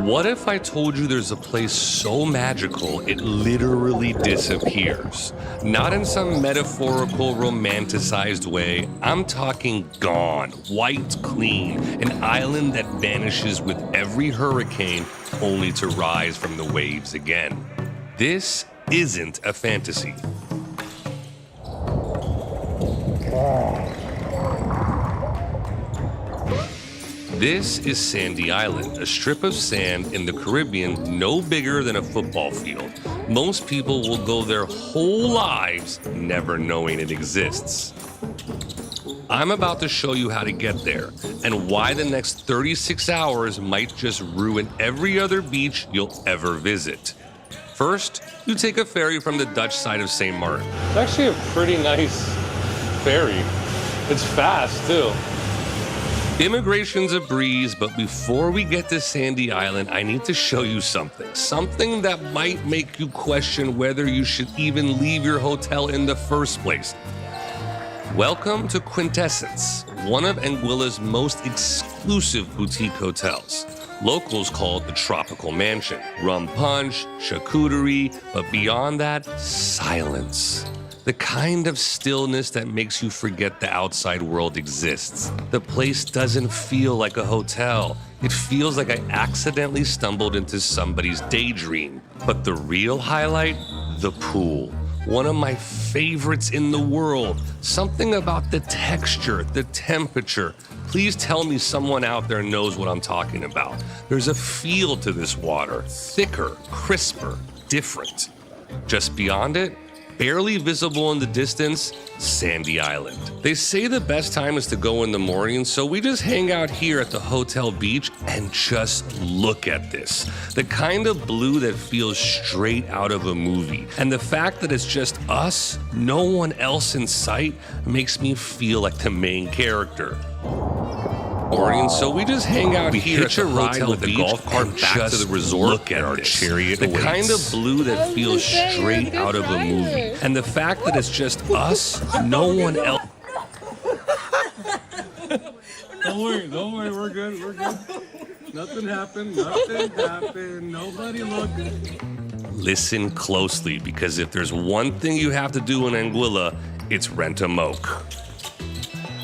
What if I told you there's a place so magical it literally disappears? Not in some metaphorical, romanticized way. I'm talking gone, wiped clean, an island that vanishes with every hurricane only to rise from the waves again. This isn't a fantasy. This is Sandy Island, a strip of sand in the Caribbean no bigger than a football field. Most people will go their whole lives never knowing it exists. I'm about to show you how to get there and why the next 36 hours might just ruin every other beach you'll ever visit. First, you take a ferry from the Dutch side of St. Martin. It's actually a pretty nice ferry. It's fast, too. Immigration's a breeze, but before we get to Sandy Island, I need to show you something. Something that might make you question whether you should even leave your hotel in the first place. Welcome to Quintessence, one of Anguilla's most exclusive boutique hotels. Locals call it the Tropical Mansion. Rum punch, charcuterie, but beyond that, silence. The kind of stillness that makes you forget the outside world exists. The place doesn't feel like a hotel. It feels like I accidentally stumbled into somebody's daydream. But the real highlight? The pool. One of my favorites in the world. Something about the texture, the temperature. Please tell me someone out there knows what I'm talking about. There's a feel to this water. Thicker, crisper, different. Just beyond it, barely visible in the distance, Sandy Island. They say the best time is to go in the morning, so we just hang out here at the hotel beach and just look at this. The kind of blue that feels straight out of a movie. And the fact that it's just us, no one else in sight, makes me feel like the main character. Morning, so we just hang out here at the hotel with the golf cart back to the resort. Look at our chariot. The kind of blue that feels straight out of a movie. And the fact that it's just us, no one else. Don't worry, we're good. Nothing happened, nobody looked. Listen closely, because if there's one thing you have to do in Anguilla, it's rent a moke.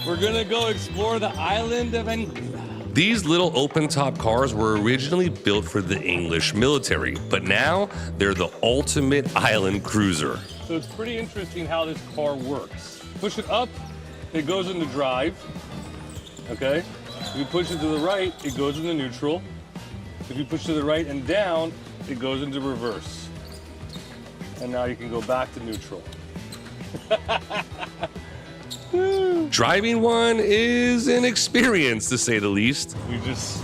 We're gonna go explore the island of Anguilla. These little open-top cars were originally built for the English military, but now they're the ultimate island cruiser. So it's pretty interesting how this car works. Push it up, it goes into drive, okay? If you push it to the right, it goes into neutral. If you push to the right and down, it goes into reverse. And now you can go back to neutral. Driving one is an experience, to say the least. We just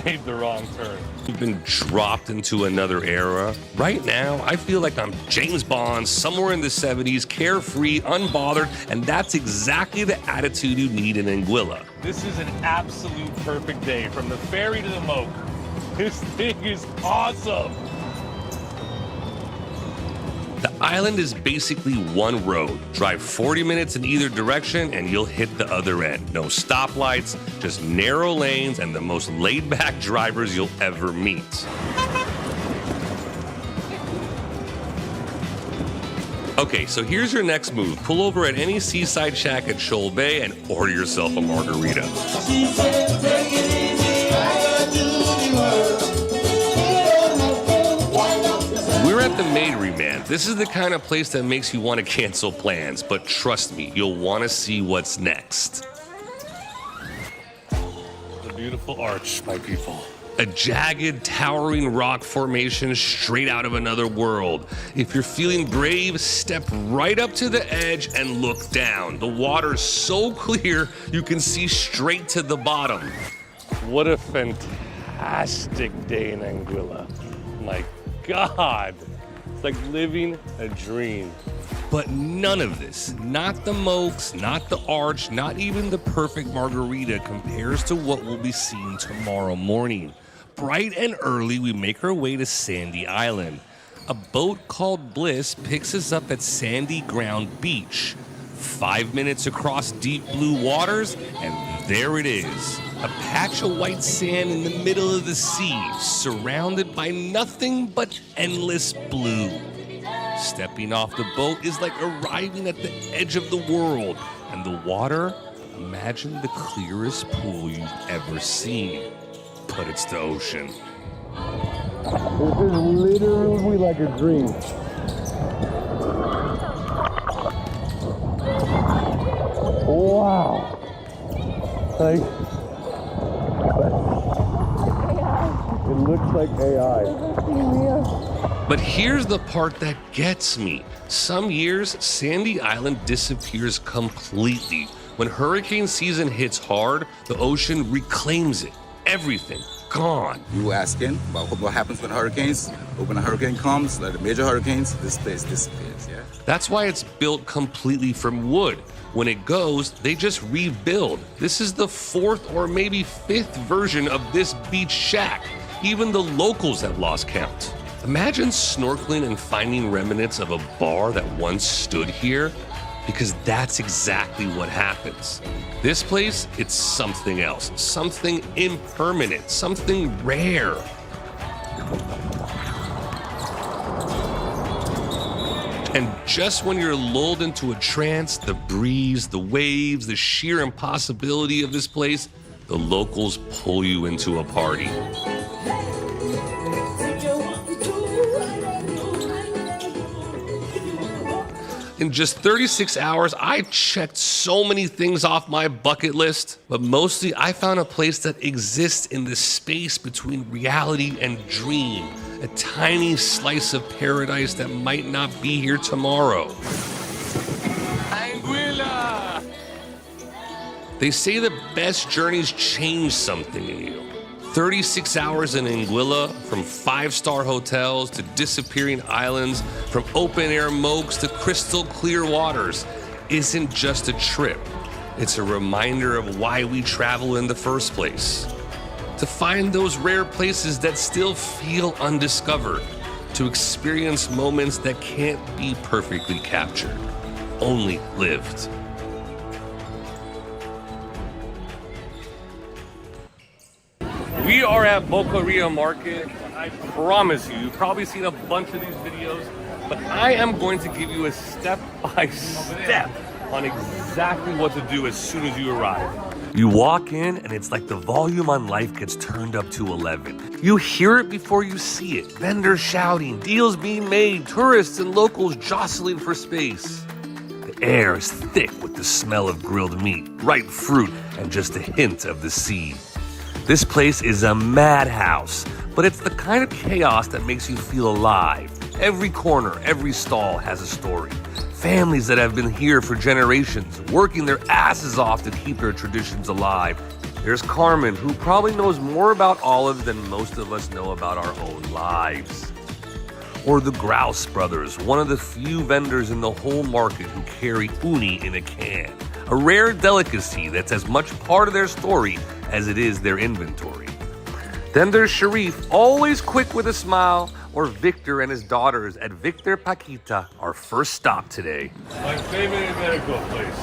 made the wrong turn. We've been dropped into another era. Right now, I feel like I'm James Bond, somewhere in the 70s, carefree, unbothered, and that's exactly the attitude you need in Anguilla. This is an absolute perfect day, from the ferry to the moke. This thing is awesome. The island is basically one road. Drive 40 minutes in either direction and you'll hit the other end. No stoplights, just narrow lanes and the most laid-back drivers you'll ever meet. Okay, so here's your next move. Pull over at any seaside shack at Shoal Bay and order yourself a margarita. We're at the Madery, man. This is the kind of place that makes you want to cancel plans, but trust me, you'll want to see what's next. The beautiful arch, my people. A jagged, towering rock formation straight out of another world. If you're feeling brave, step right up to the edge and look down. The water's so clear, you can see straight to the bottom. What a fantastic day in Anguilla. My God, it's like living a dream. But none of this, not the mokes, not the arch, not even the perfect margarita compares to what we'll be seeing tomorrow morning. Bright and early, we make our way to Sandy Island. A boat called Bliss picks us up at Sandy Ground Beach. 5 minutes across deep blue waters, and there it is. A patch of white sand in the middle of the sea, surrounded by nothing but endless blue. Stepping off the boat is like arriving at the edge of the world, and the water, imagine the clearest pool you've ever seen. But it's the ocean. This is literally like a dream. Wow. Like, it looks like AI. But here's the part that gets me. Some years, Sandy Island disappears completely. When hurricane season hits hard, the ocean reclaims it. Everything gone. You were asking about what happens when hurricanes. When a hurricane comes, like the major hurricanes, this place disappears, yeah? That's why it's built completely from wood. When it goes, they just rebuild. This is the 4th or maybe 5th version of this beach shack. Even the locals have lost count. Imagine snorkeling and finding remnants of a bar that once stood here, because that's exactly what happens. This place, it's something else, something impermanent, something rare. And just when you're lulled into a trance, the breeze, the waves, the sheer impossibility of this place, the locals pull you into a party. In just 36 hours, I checked so many things off my bucket list, but mostly I found a place that exists in the space between reality and dream, a tiny slice of paradise that might not be here tomorrow. Anguilla! They say the best journeys change something in you. 36 hours in Anguilla, from 5-star hotels to disappearing islands, from open-air mokes to crystal clear waters, isn't just a trip. It's a reminder of why we travel in the first place. To find those rare places that still feel undiscovered, to experience moments that can't be perfectly captured, only lived. We are at Boqueria Market. I promise you, you've probably seen a bunch of these videos, but I am going to give you a step-by-step on exactly what to do as soon as you arrive. You walk in and it's like the volume on life gets turned up to 11. You hear it before you see it. Vendors shouting, deals being made, tourists and locals jostling for space. The air is thick with the smell of grilled meat, ripe fruit, and just a hint of the sea. This place is a madhouse, but it's the kind of chaos that makes you feel alive. Every corner, every stall has a story. Families that have been here for generations, working their asses off to keep their traditions alive. There's Carmen, who probably knows more about olives than most of us know about our own lives. Or the Grouse brothers, one of the few vendors in the whole market who carry uni in a can, a rare delicacy that's as much part of their story as it is their inventory. Then there's Sharif, always quick with a smile, or Victor and his daughters at Victor Paquita, our first stop today. My favorite Iberico place.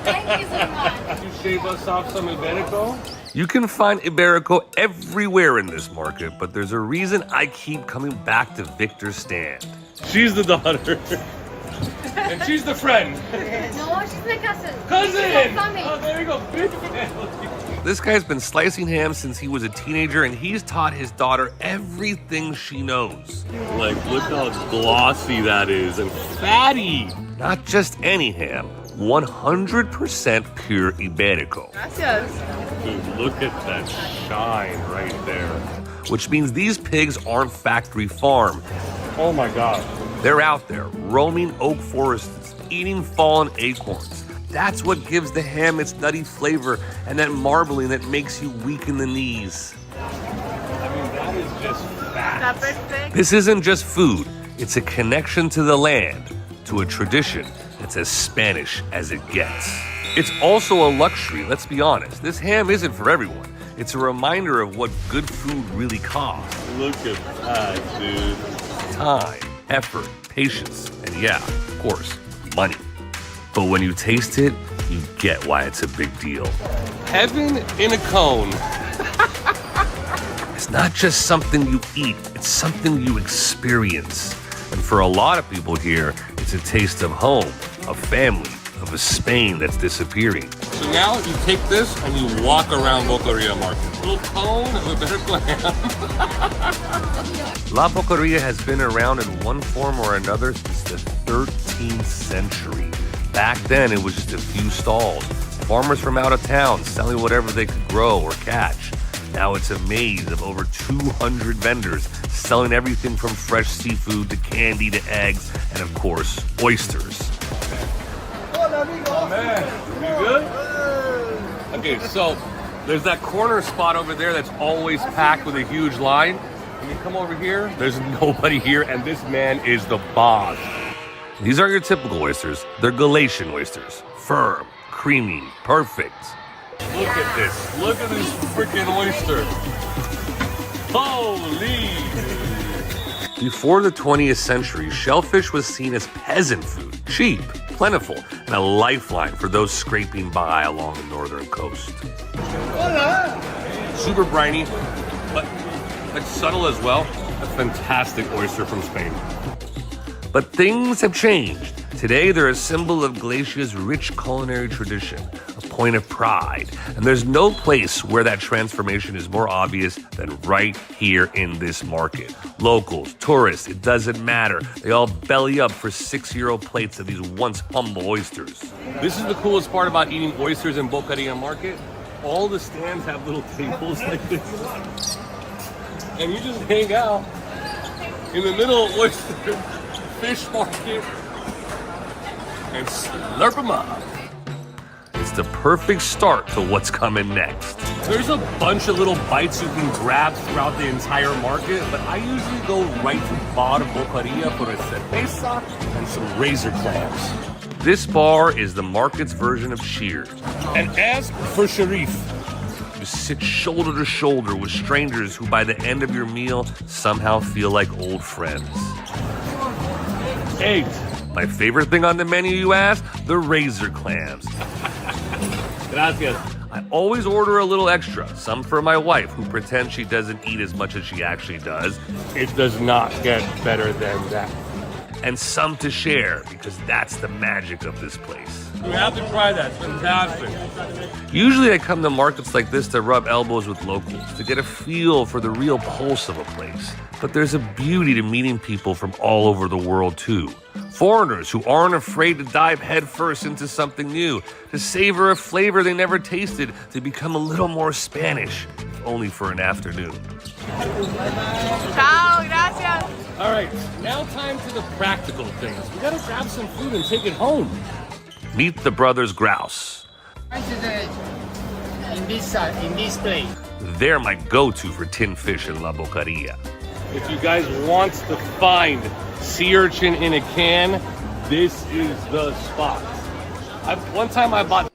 Thank you so much. You shave us off some Iberico? You can find Iberico everywhere in this market, but there's a reason I keep coming back to Victor's stand. She's the daughter. And she's the friend. No, she's my cousin. Cousin! Mommy. Oh, there you go. Big family. This guy's been slicing ham since he was a teenager, and he's taught his daughter everything she knows. Like, look how glossy that is and fatty. Not just any ham, 100% pure Iberico. Gracias. Dude, look at that shine right there. Which means these pigs aren't factory farmed. Oh my God. They're out there, roaming oak forests, eating fallen acorns. That's what gives the ham its nutty flavor and that marbling that makes you weak in the knees. I mean, that is just fat. Perfect. This isn't just food, it's a connection to the land, to a tradition that's as Spanish as it gets. It's also a luxury, let's be honest. This ham isn't for everyone. It's a reminder of what good food really costs. Look at that, dude. Time, effort, patience, and yeah, of course, money. But when you taste it, you get why it's a big deal. Heaven in a cone. It's not just something you eat, it's something you experience. And for a lot of people here, it's a taste of home, of family, of a Spain that's disappearing. So now you take this and you walk around Boqueria Market. A little cone of a better clam. La Boqueria has been around in one form or another since the 13th century. Back then, it was just a few stalls. Farmers from out of town selling whatever they could grow or catch. Now it's a maze of over 200 vendors selling everything from fresh seafood to candy to eggs and, of course, oysters. Oh, man. You good? Okay, so there's that corner spot over there that's always packed with a huge line. When you come over here, there's nobody here, and this man is the boss. These aren't your typical oysters. They're Galatian oysters. Firm, creamy, perfect. Look at this. Look at this freaking oyster. Holy! Before the 20th century, shellfish was seen as peasant food, cheap, plentiful, and a lifeline for those scraping by along the northern coast. Super briny, but subtle as well. A fantastic oyster from Spain. But things have changed. Today, they're a symbol of Galicia's rich culinary tradition, a point of pride. And there's no place where that transformation is more obvious than right here in this market. Locals, tourists, it doesn't matter. They all belly up for 6-euro plates of these once humble oysters. This is the coolest part about eating oysters in Boqueria Market. All the stands have little tables like this. And you just hang out in the middle of oyster fish market and slurp them up. It's the perfect start to what's coming next. There's a bunch of little bites you can grab throughout the entire market, but I usually go right to Bar Boqueria for a cerveza and some razor clams. This bar is the market's version of Cheers. And as for Sharif, you sit shoulder to shoulder with strangers who by the end of your meal somehow feel like old friends. Eggs. My favorite thing on the menu, you ask? The razor clams. Gracias. I always order a little extra, some for my wife, who pretends she doesn't eat as much as she actually does. It does not get better than that. And some to share, because that's the magic of this place. You have to try that. It's fantastic. Usually I come to markets like this to rub elbows with locals, to get a feel for the real pulse of a place. But there's a beauty to meeting people from all over the world, too. Foreigners who aren't afraid to dive headfirst into something new, to savor a flavor they never tasted, to become a little more Spanish, if only for an afternoon. Ciao, gracias. All right, now time for the practical things. We gotta grab some food and take it home. Meet the brothers Grouse. In this place. They're my go-to for tin fish in La Boqueria. If you guys want to find sea urchin in a can, this is the spot. One time I bought